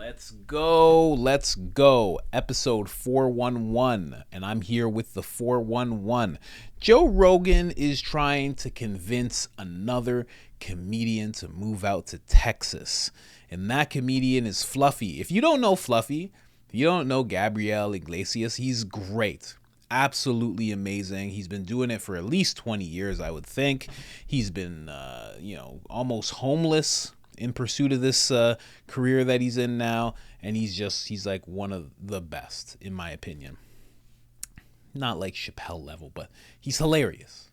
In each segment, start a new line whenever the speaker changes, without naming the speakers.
Let's go. Episode 411, and I'm here with the 411. Joe Rogan is trying to convince another comedian to move out to Texas, and that comedian is Fluffy. If you don't know Fluffy, if you don't know Gabriel Iglesias, he's great. Absolutely amazing. He's been doing it for at least 20 years, I would think. He's been, almost homeless in pursuit of this career that he's in now, and he's like one of the best, in my opinion. Not like Chappelle level, but he's hilarious.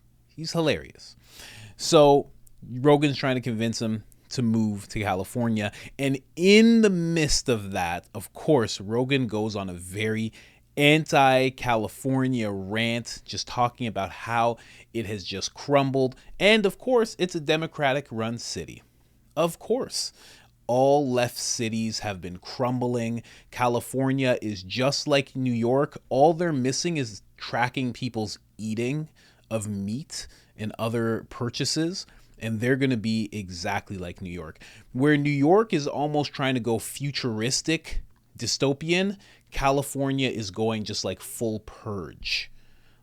So Rogan's trying to convince him to move to California, and in the midst of that, of course, Rogan goes on a very anti-California rant, just talking about how it has just crumbled, and of course it's a Democratic run city. Of course, all left cities have been crumbling. California is just like New York. All they're missing is tracking people's eating of meat and other purchases, and they're going to be exactly like New York. Where New York is almost trying to go futuristic, dystopian, California is going just like full purge.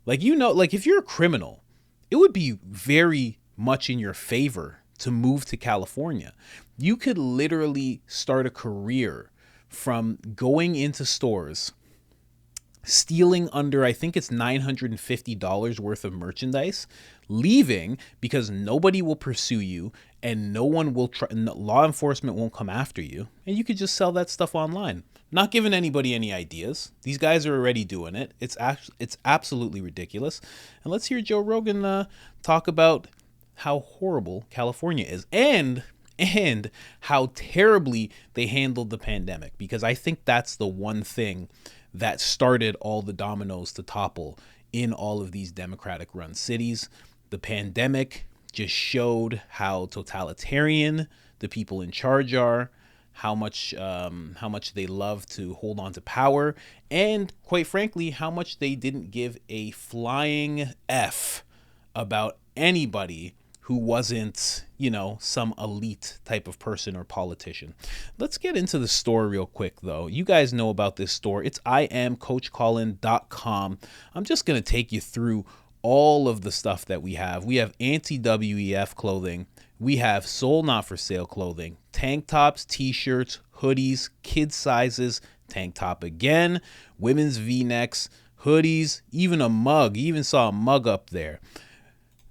Like if you're a criminal, it would be very much in your favor to move to California. You could literally start a career from going into stores, stealing under, I think it's $950 worth of merchandise, leaving because nobody will pursue you and no one will law enforcement won't come after you, and you could just sell that stuff online. Not giving anybody any ideas. These guys are already doing it. It's absolutely ridiculous. And let's hear Joe Rogan talk about how horrible California is and how terribly they handled the pandemic, because I think that's the one thing that started all the dominoes to topple in all of these Democratic run cities. The pandemic just showed how totalitarian the people in charge are, how much they love to hold on to power, and quite frankly, how much they didn't give a flying F about anybody who wasn't, some elite type of person or politician. Let's get into the store real quick, though. You guys know about this store. It's IamCoachColin.com. I'm just going to take you through all of the stuff that we have. We have anti-WEF clothing. We have sold not for sale clothing, tank tops, t-shirts, hoodies, kid sizes, tank top again, women's V-necks, hoodies, even a mug. You even saw a mug up there.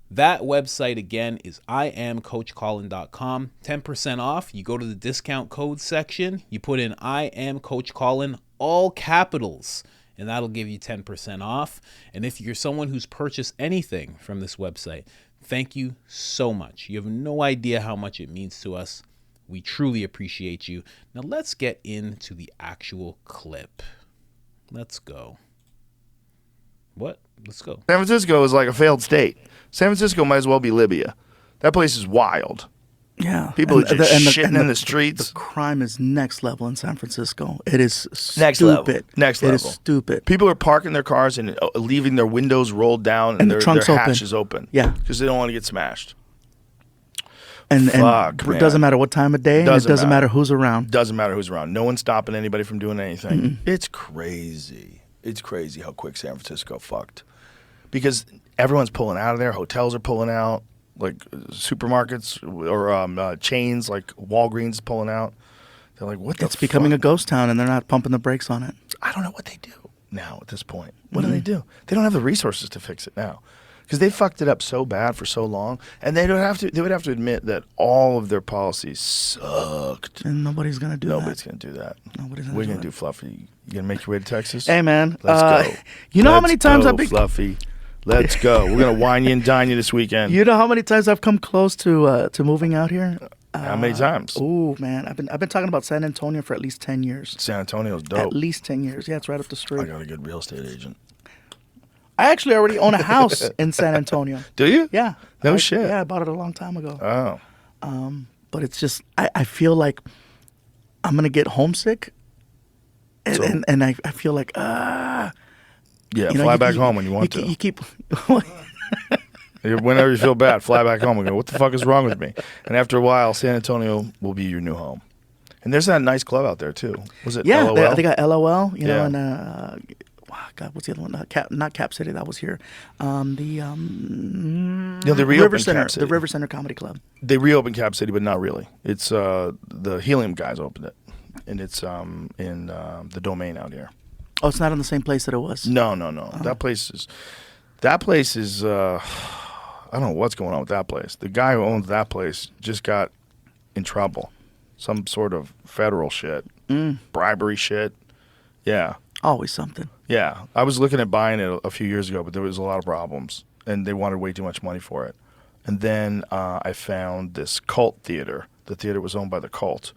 That website again is IamCoachColin.com. 10% off. You go to the discount code section. You put in I am Coach Colin, all capitals, and that'll give you 10% off. And if you're someone who's purchased anything from this website, thank you so much. You have no idea how much it means to us. We truly appreciate you. Now let's get into the actual clip. Let's go. What? Let's go.
San Francisco is like a failed state. San Francisco might as well be Libya. That place is wild.
Yeah.
People are just shitting in the streets.
The crime is next level in San Francisco. It is stupid.
Next level. Next level.
It is stupid.
People are parking their cars and leaving their windows rolled down and their hatch is open.
Yeah.
Because they don't want to get smashed.
And it doesn't matter what time of day, and it doesn't matter who's around.
Doesn't matter who's around. No one's stopping anybody from doing anything. Mm-mm. It's crazy. It's crazy how quick San Francisco fucked. Because everyone's pulling out of there. Hotels are pulling out. Like supermarkets or chains like Walgreens is pulling out. They're like, what the fuck?
It's becoming a ghost town, and they're not pumping the brakes on it.
I don't know what they do now at this point. What do they do? They don't have the resources to fix it now. Because they fucked it up so bad for so long, and they would have to admit that all of their policies sucked.
And nobody's gonna do that.
Nobody's gonna do that.
We're
gonna do Fluffy. You gonna make your way to Texas?
Hey man,
let's go.
You know how many times I've been
Fluffy. Let's go. We're gonna wine you and dine you this weekend.
You know how many times I've come close to moving out here?
How many times?
Oh man, I've been talking about San Antonio for at least 10 years.
San Antonio's dope.
At least 10 years. Yeah, it's right up the street.
I got a good real estate agent.
I actually already own a house in San Antonio.
Do you?
Yeah.
No shit.
Yeah, I bought it a long time ago.
Oh.
But it's just I feel like I'm gonna get homesick, and I feel like
yeah, fly back home when you want to.
You keep.
Whenever you feel bad, fly back home and go, what the fuck is wrong with me? And after a while, San Antonio will be your new home. And there's that nice club out there too. Was it
Yeah,
LOL?
they got LOL, you know,
Yeah.
and God, what's the other one? Not Cap City, that was here.
they
River
reopened
Center,
Cap City.
the River Center Comedy Club.
They reopened Cap City, but not really. It's the Helium guys opened it, and it's in the Domain out here.
Oh, it's not in the same place that it was.
No. That place is. I don't know what's going on with that place. The guy who owns that place just got in trouble, some sort of federal shit, bribery shit. Yeah.
Always something.
Yeah, I was looking at buying it a few years ago, but there was a lot of problems, and they wanted way too much money for it. And then I found this cult theater. The theater was owned by the cult,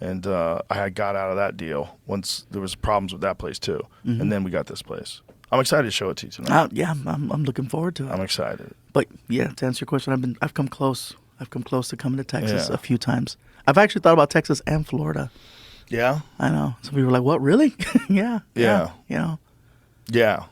and I got out of that deal once there was problems with that place too. And then we got this place. I'm excited to show it to you tonight.
Yeah, I'm looking forward to it.
I'm excited.
But yeah, to answer your question, I've come close. I've come close to coming to Texas
Yeah.
a few times. I've actually thought about Texas and Florida.
Yeah.
I know. Some people were like, "What, really?" Yeah.
Yeah.
You know.
Yeah.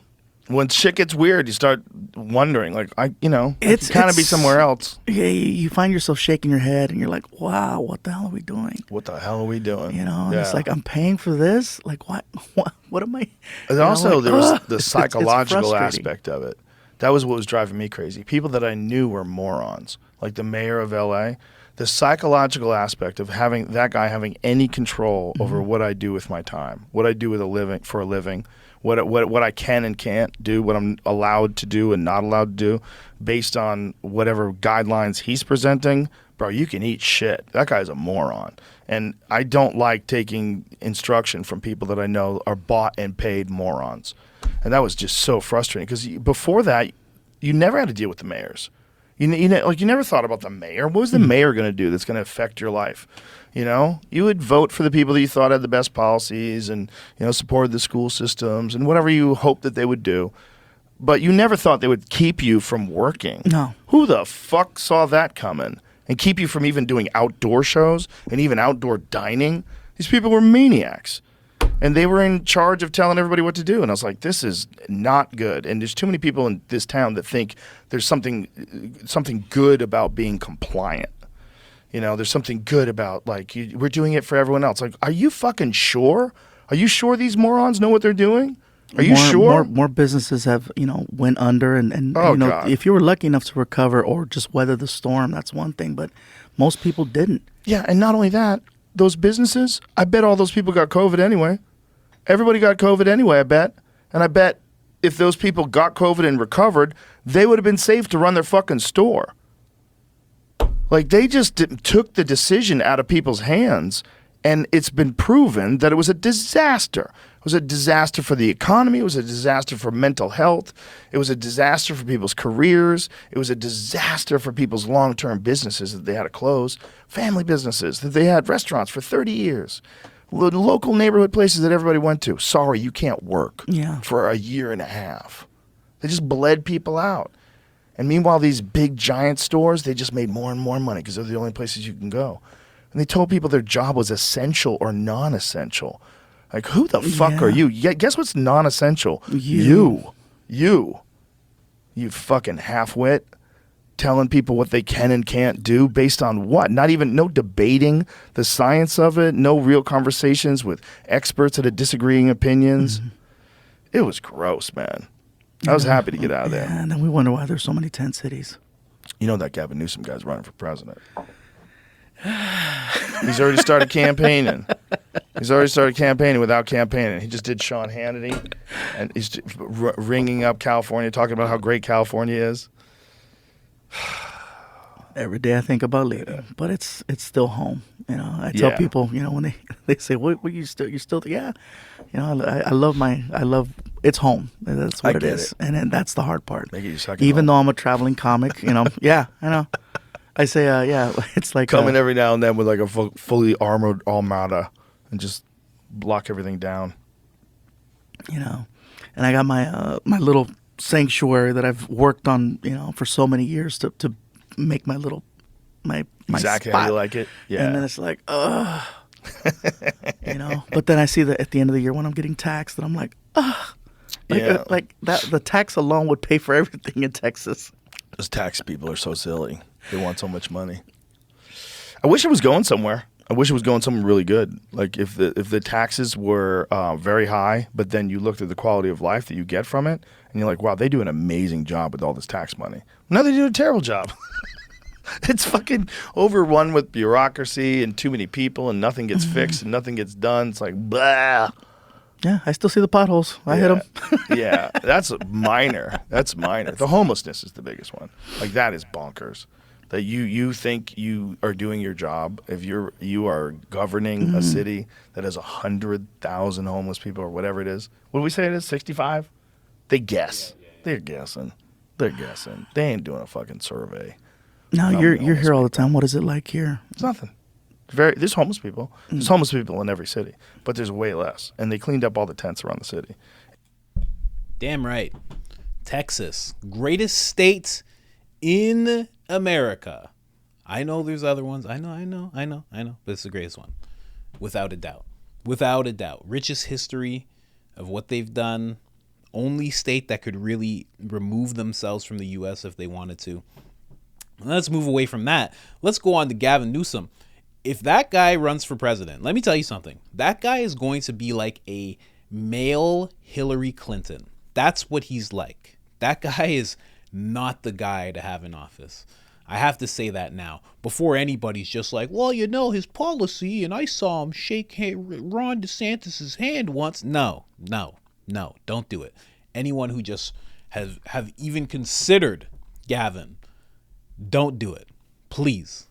When shit gets weird, you start wondering, like, I
It's
kind of be somewhere else.
Yeah, you find yourself shaking your head, and you're like, "Wow, what the hell are we doing?"
What the hell are we doing?
You know, and
Yeah.
it's like I'm paying for this. Like, what am I?
And also, there was the
it's
psychological
frustrating.
aspect of it. That was what was driving me crazy. People that I knew were morons, like the mayor of L.A. The psychological aspect of having that guy having any control over what I do with my time, what I do with a living, what I can and can't do, what I'm allowed to do and not allowed to do, based on whatever guidelines he's presenting. Bro, you can eat shit. That guy's a moron. And I don't like taking instruction from people that I know are bought and paid morons. And that was just so frustrating because before that, you never had to deal with the mayors. You never thought about the mayor. What was the mayor going to do that's going to affect your life? You know, you would vote for the people that you thought had the best policies and, supported the school systems and whatever you hoped that they would do. But you never thought they would keep you from working.
No.
Who the fuck saw that coming? And keep you from even doing outdoor shows and even outdoor dining? These people were maniacs. And they were in charge of telling everybody what to do. And I was like, this is not good. And there's too many people in this town that think there's something good about being compliant. There's something good about, like, we're doing it for everyone else. Like, are you fucking sure? Are you sure these morons know what they're doing? Are you sure?
More businesses have, went under. And
God.
if you were lucky enough to recover or just weather the storm, that's one thing. But most people didn't.
Yeah, and not only that, those businesses, I bet all those people got COVID anyway. Everybody got COVID anyway, I bet. And I bet if those people got COVID and recovered, they would have been safe to run their fucking store. Like, they just took the decision out of people's hands, and it's been proven that it was a disaster. It was a disaster for the economy. It was a disaster for mental health. It was a disaster for people's careers. It was a disaster for people's long-term businesses that they had to close, family businesses that they had, restaurants for 30 years. Local neighborhood places that everybody went to. Sorry, you can't work for a year and a half. They just bled people out. And meanwhile, these big giant stores, they just made more and more money because they're the only places you can go. And they told people their job was essential or non-essential. Like, who the fuck are you? Guess what's non-essential? You fucking half-wit. Telling people what they can and can't do based on what? No debating the science of it, no real conversations with experts that had disagreeing opinions. It was gross, man. I was happy to get out of there.
And then we wonder why there's so many tent cities.
You know that Gavin Newsome guy's running for president. He's already started campaigning. Without campaigning. He just did Sean Hannity, and he's ringing up California, talking about how great California is.
Every day I think about leaving, but it's still home. I tell people, when they say, "What you're still yeah," I love it's home. That's what it is, and then that's the hard part. Even though I'm a traveling comic, yeah, I know. I say, it's like
coming every now and then with like a fully armored armada and just block everything down.
And I got my my little sanctuary that I've worked on, for so many years to make my little my
exactly
spot.
How you like it. Yeah.
And then it's like, But then I see that at the end of the year when I'm getting taxed, and I'm like, like that. The tax alone would pay for everything in Texas.
Those tax people are so silly. They want so much money. I wish I was going somewhere. I wish it was going something really good. Like if the taxes were very high, but then you looked at the quality of life that you get from it, and you're like, wow, they do an amazing job with all this tax money. No, they do a terrible job. It's fucking overrun with bureaucracy and too many people, and nothing gets fixed and nothing gets done. It's like, blah.
Yeah, I still see the potholes. I hit them.
Yeah, that's minor. That's minor. The homelessness is the biggest one. Like, that is bonkers. That you think you are doing your job if you are governing a city that has 100,000 homeless people or whatever it is. What do we say it is? 65? They guess. They're guessing. They're guessing. They ain't doing a fucking survey.
No, you're here all the time. What is it like here?
It's nothing. There's homeless people. There's homeless people in every city, but there's way less. And they cleaned up all the tents around the city.
Damn right. Texas, greatest state in America. I know there's other ones. I know. But it's the greatest one. Without a doubt. Without a doubt. Richest history of what they've done. Only state that could really remove themselves from the U.S. if they wanted to. Let's move away from that. Let's go on to Gavin Newsome. If that guy runs for president, let me tell you something. That guy is going to be like a male Hillary Clinton. That's what he's like. That guy is not the guy to have in office. I have to say that now before anybody's just like, well, you know, his policy, and I saw him shake Ron DeSantis's hand once. No, don't do it. Anyone who just have even considered Gavin, don't do it. Please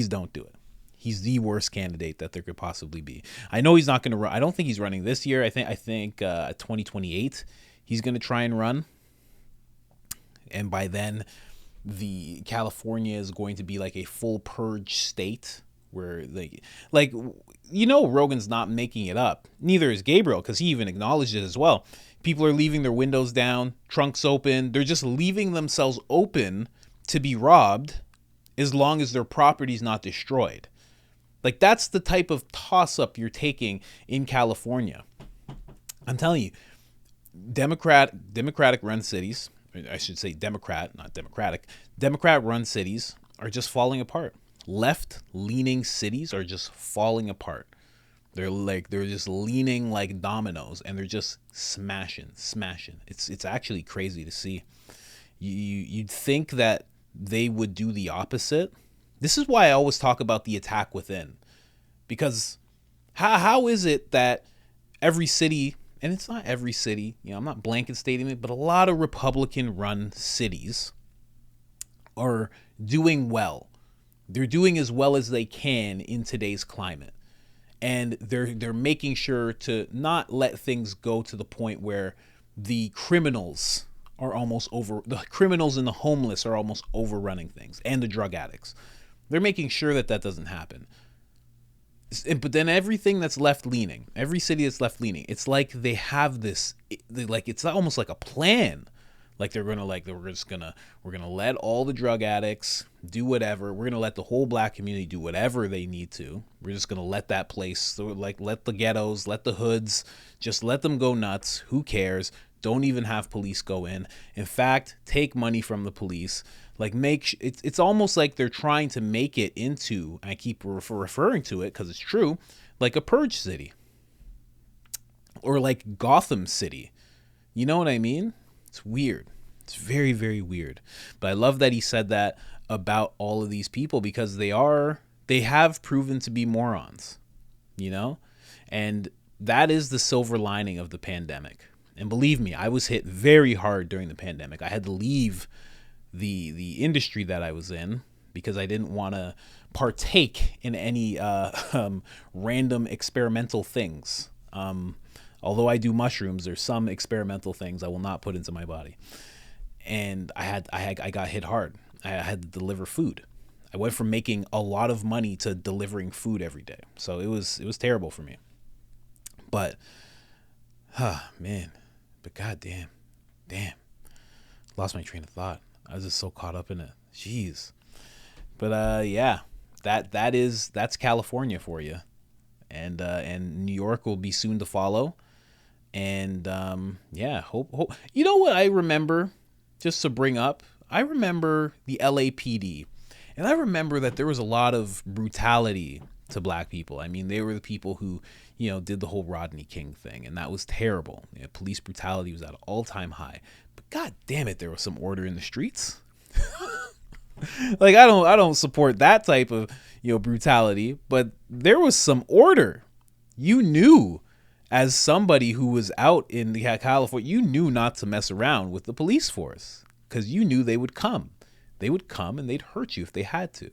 don't do it. He's the worst candidate that there could possibly be. I know he's not going to run. I don't think he's running this year. I think 2028 he's going to try and run. And by then, the California is going to be like a full purge state where like Rogan's not making it up. Neither is Gabriel, because he even acknowledged it as well. People are leaving their windows down, trunks open. They're just leaving themselves open to be robbed as long as their property's not destroyed. Like, that's the type of toss-up you're taking in California. I'm telling you, Democratic-run cities, I should say Democrat, not Democratic, Democrat-run cities are just falling apart. Left-leaning cities are just falling apart. They're just leaning like dominoes, and they're just smashing. It's actually crazy to see. You'd think that they would do the opposite. This is why I always talk about the attack within, because how is it that every city, and it's not every city, I'm not blanket stating it, but a lot of Republican run cities are doing well. They're doing as well as they can in today's climate. And they're making sure to not let things go to the point where the criminals the criminals and the homeless are almost overrunning things, and the drug addicts. They're making sure that doesn't happen. But then everything that's left-leaning, every city that's left-leaning, it's like they have this, it's almost like a plan. Like we're gonna let all the drug addicts do whatever. We're gonna let the whole black community do whatever they need to. We're just gonna let that place, let the ghettos, let the hoods, just let them go nuts. Who cares? Don't even have police go in. In fact, take money from the police. It's almost like they're trying to make it into, I keep referring to it because it's true, like a purge city. Or like Gotham City. You know what I mean? It's weird. It's very, very weird. But I love that he said that about all of these people, because they have proven to be morons, And that is the silver lining of the pandemic. And believe me, I was hit very hard during the pandemic. I had to leave the industry that I was in because I didn't want to partake in any random experimental things. Although I do mushrooms, there's some experimental things I will not put into my body. And I got hit hard. I had to deliver food. I went from making a lot of money to delivering food every day. So it was terrible for me. But man, but goddamn, lost my train of thought. I was just so caught up in it. Jeez. But yeah, that's California for you. And New York will be soon to follow. And yeah, hope. You know what I remember, just to bring up? I remember the LAPD. And I remember that there was a lot of brutality to black people. I mean, they were the people who, you know, did the whole Rodney King thing, and that was terrible. You know, police brutality was at an all-time high. But god damn it, there was some order in the streets. Like, I don't support that type of, you know, brutality, but there was some order. You knew, as somebody who was out in the California, you knew not to mess around with the police force, because you knew they would come. They would come and they'd hurt you if they had to.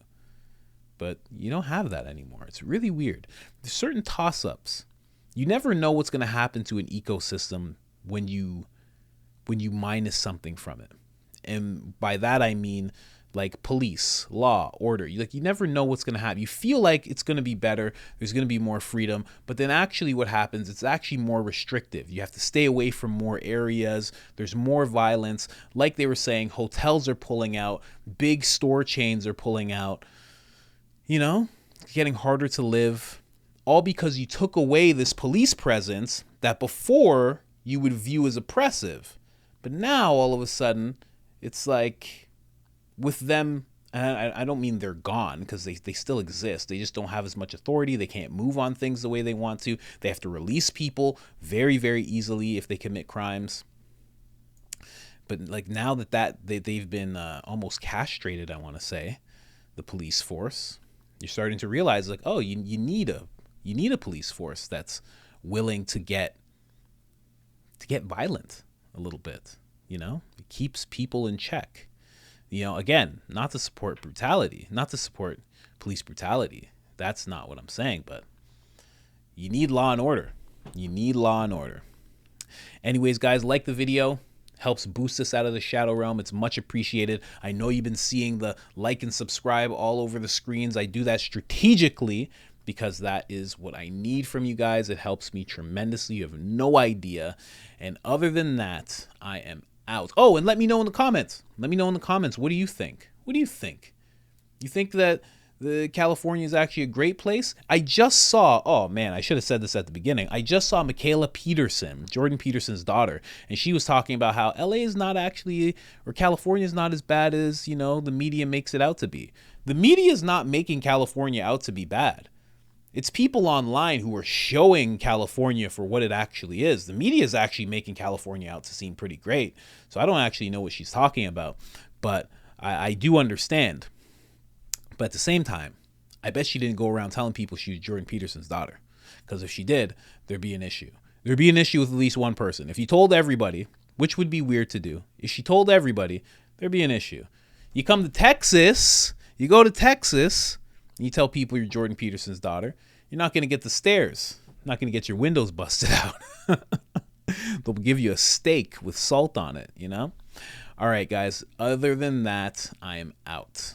But you don't have that anymore. It's really weird. There's certain toss-ups. You never know what's going to happen to an ecosystem when you minus something from it. And by that I mean like police, law, order. You never know what's going to happen. You feel like it's going to be better. There's going to be more freedom. But then actually what happens, it's actually more restrictive. You have to stay away from more areas. There's more violence. Like they were saying, hotels are pulling out. Big store chains are pulling out. You know, it's getting harder to live, all because you took away this police presence that before you would view as oppressive. But now all of a sudden, it's like with them, and I don't mean they're gone, because they still exist. They just don't have as much authority. They can't move on things the way they want to. They have to release people very, very easily if they commit crimes. But like now that they've been almost castrated, I want to say, the police force. You're starting to realize, like, oh, you need a police force that's willing to get violent a little bit. You know, it keeps people in check. You know, again, not to support brutality, not to support police brutality. That's not what I'm saying, but you need law and order. You need law and order. Anyways, guys, like the video. Helps boost us out of the shadow realm. It's much appreciated. I know you've been seeing the like and subscribe all over the screens. I do that strategically because that is what I need from you guys. It helps me tremendously. You have no idea. And other than that, I am out. Oh, and let me know in the comments. Let me know in the comments. What do you think? What do you think? You think that California is actually a great place? I just saw, oh man, I should have said this at the beginning. I just saw Michaela Peterson, Jordan Peterson's daughter, and she was talking about how LA is not actually, or California is not as bad as, you know, the media makes it out to be. The media is not making California out to be bad. It's people online who are showing California for what it actually is. The media is actually making California out to seem pretty great. So I don't actually know what she's talking about, but I do understand. But at the same time, I bet she didn't go around telling people she was Jordan Peterson's daughter. Because if she did, there'd be an issue. There'd be an issue with at least one person. If you told everybody, which would be weird to do, if she told everybody, there'd be an issue. You come to Texas, you go to Texas, and you tell people you're Jordan Peterson's daughter, you're not going to get the stares. You're not going to get your windows busted out. They'll give you a steak with salt on it, you know? All right, guys. Other than that, I am out.